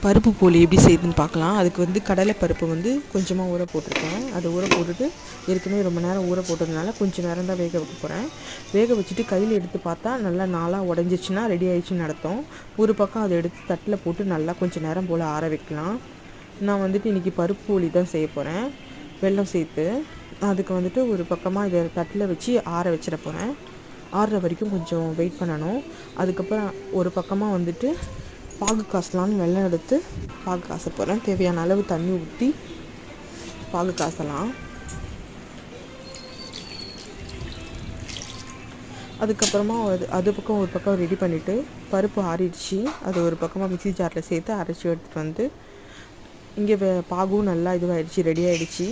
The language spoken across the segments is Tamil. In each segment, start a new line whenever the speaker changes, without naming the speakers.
பருப்பு போலி எப்படி செய்யுதுன்னு பார்க்கலாம். அதுக்கு வந்து கடலை பருப்பு வந்து கொஞ்சமாக ஊற போட்டிருக்கேன். அதை ஊற போட்டுட்டு ஏற்கனவே ரொம்ப நேரம் ஊற போட்டதுனால கொஞ்சம் நேரம் தான் வேக வைக்க போகிறேன். வேக வச்சுட்டு கையில் எடுத்து பார்த்தா நல்லா நாளாக உடஞ்சிச்சின்னா ரெடி ஆகிடுச்சின்னு அர்த்தம். ஒரு பக்கம் அதை எடுத்து தட்டில் போட்டு நல்லா கொஞ்சம் நேரம் போல் ஆற வைக்கலாம். நான் வந்துட்டு இன்றைக்கி பருப்பு போலி தான் செய்ய போகிறேன், வெல்லம் சேர்த்து. அதுக்கு வந்துட்டு ஒரு பக்கமாக இதை தட்டில் வச்சு ஆற வச்சிட போகிறேன். ஆறுற வரைக்கும் கொஞ்சம் வெயிட் பண்ணணும். அதுக்கப்புறம் ஒரு பக்கமாக வந்துட்டு பாகு காசலான்னு வெல்லம் எடுத்து பாகு காச போகிறேன். தேவையான அளவு தண்ணி ஊற்றி பாகு காசலாம். அதுக்கப்புறமா அது பக்கம் ஒரு பக்கம் ரெடி பண்ணிவிட்டு பருப்பு ஆறிடுச்சு. அது ஒரு பக்கமாக மிக்ஸி ஜாரில் சேர்த்து அரைச்சி எடுத்துகிட்டு வந்து இங்கே பாகும் நல்லா இதுவாகிடுச்சு, ரெடி ஆகிடுச்சு.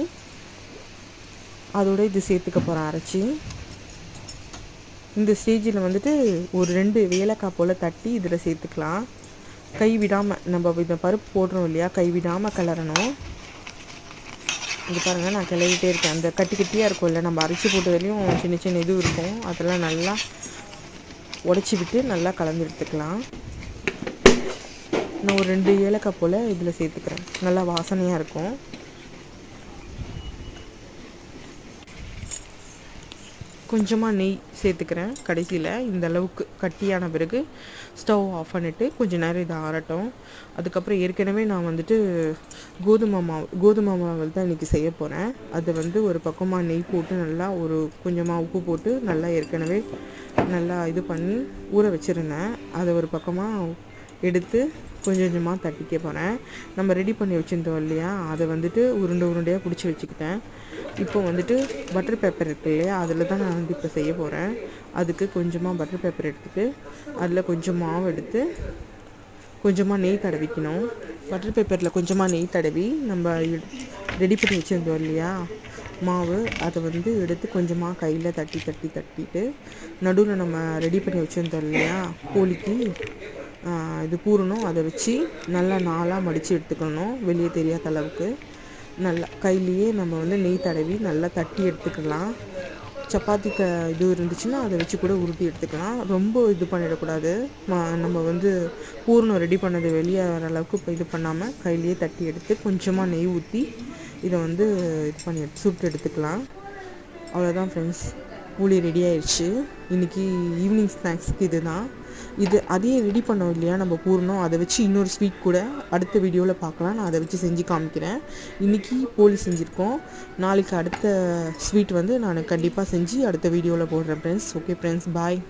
அதோட இது சேர்த்துக்க போகிறேன் அரைச்சி. இந்த ஸ்டேஜில் வந்துட்டு ஒரு 2 ஏலக்காய் போல் தட்டி இதில் சேர்த்துக்கலாம். கை விடாமல் நம்ம இந்த பருப்பு போடுறோம் இல்லையா, கை விடாமல் கிளறணும். இது பாருங்கள், நான் கிளறிட்டே இருக்கேன். அந்த கட்டியாக இருக்கும் இல்லை, நம்ம அரைச்சி போட்டதுலேயும் சின்ன சின்ன இது இருக்கும், அதெல்லாம் நல்லா உடச்சி விட்டு நல்லா கலந்து எடுத்துக்கலாம். நான் ஒரு 2 ஏலக்காய் போல் இதில் சேர்த்துக்கிறேன், நல்லா வாசனையாக இருக்கும். கொஞ்சமாக நெய் சேர்த்துக்கிறேன் கடைசியில். இந்த அளவுக்கு கட்டியான பிறகு ஸ்டவ் ஆஃப் பண்ணிவிட்டு கொஞ்சம் நேரம் இதை ஆறட்டும். அதுக்கப்புறம் ஏற்கனவே நான் வந்துட்டு கோதுமை மாவு தான் இன்றைக்கி செய்ய போகிறேன். அதை வந்து ஒரு பக்கமாக நெய் போட்டு நல்லா ஒரு கொஞ்சமாக உப்பு போட்டு நல்லா ஏற்கனவே நல்லா இது பண்ணி ஊற வச்சுருந்தேன். அதை ஒரு பக்கமாக எடுத்து கொஞ்சம் கொஞ்சமாக தட்டிக்க போகிறேன். நம்ம ரெடி பண்ணி வச்சுருந்தோம் இல்லையா, அதை வந்துட்டு உருண்டையாக பிடிச்சி வச்சுக்கிட்டேன். இப்போ வந்துட்டு பட்டர் பேப்பர் இருக்குது இல்லையா, அதில் தான் நான் வந்து இப்போ செய்ய போகிறேன். அதுக்கு கொஞ்சமாக பட்டர் பேப்பர் எடுத்துகிட்டு அதில் கொஞ்சம் மாவு எடுத்து கொஞ்சமாக நெய் தடவிக்கணும். பட்டர் பேப்பரில் கொஞ்சமாக நெய் தடவி நம்ம ரெடி பண்ணி வச்சுருந்தோம் இல்லையா மாவு, அதை வந்து எடுத்து கொஞ்சமாக கையில் தட்டிட்டு நடுவில் நம்ம ரெடி பண்ணி வச்சுருந்தோம் இல்லையா போலிக்கு இது பூரணும், அதை வச்சு நல்லா நாளாக மடித்து எடுத்துக்கணும், வெளியே தெரியாத அளவுக்கு. நல்லா கையிலேயே நம்ம வந்து நெய் தடவி நல்லா தட்டி எடுத்துக்கலாம். சப்பாத்தி இது இருந்துச்சுன்னா அதை வச்சு கூட உருட்டி எடுத்துக்கலாம். ரொம்ப இது பண்ணிடக்கூடாது. நம்ம வந்து பூரணம் ரெடி பண்ணது வெளியே வர அளவுக்கு இப்போ இது பண்ணாமல் கையிலேயே தட்டி எடுத்து கொஞ்சமாக நெய் ஊற்றி இதை வந்து இது பண்ணி சுட்டு எடுத்துக்கலாம். அவ்வளோதான் ஃப்ரெண்ட்ஸ், பூலி ரெடி ஆயிடுச்சு. இன்றைக்கி ஈவினிங் ஸ்நாக்ஸ்க்கு இது தான். அதையே ரெடி பண்ணோம் இல்லையா நம்ம பூரணம், அதை வச்சு இன்னொரு ஸ்வீட் கூட அடுத்த வீடியோவில் பார்க்கலாம். நான் அதை வச்சு செஞ்சு காமிக்கிறேன். இன்றைக்கி போலி செஞ்சுருக்கோம். நாளைக்கு அடுத்த ஸ்வீட் வந்து நான் கண்டிப்பாக செஞ்சு அடுத்த வீடியோவில் போடுறேன் ஃப்ரெண்ட்ஸ். ஓகே ஃப்ரெண்ட்ஸ், பாய்.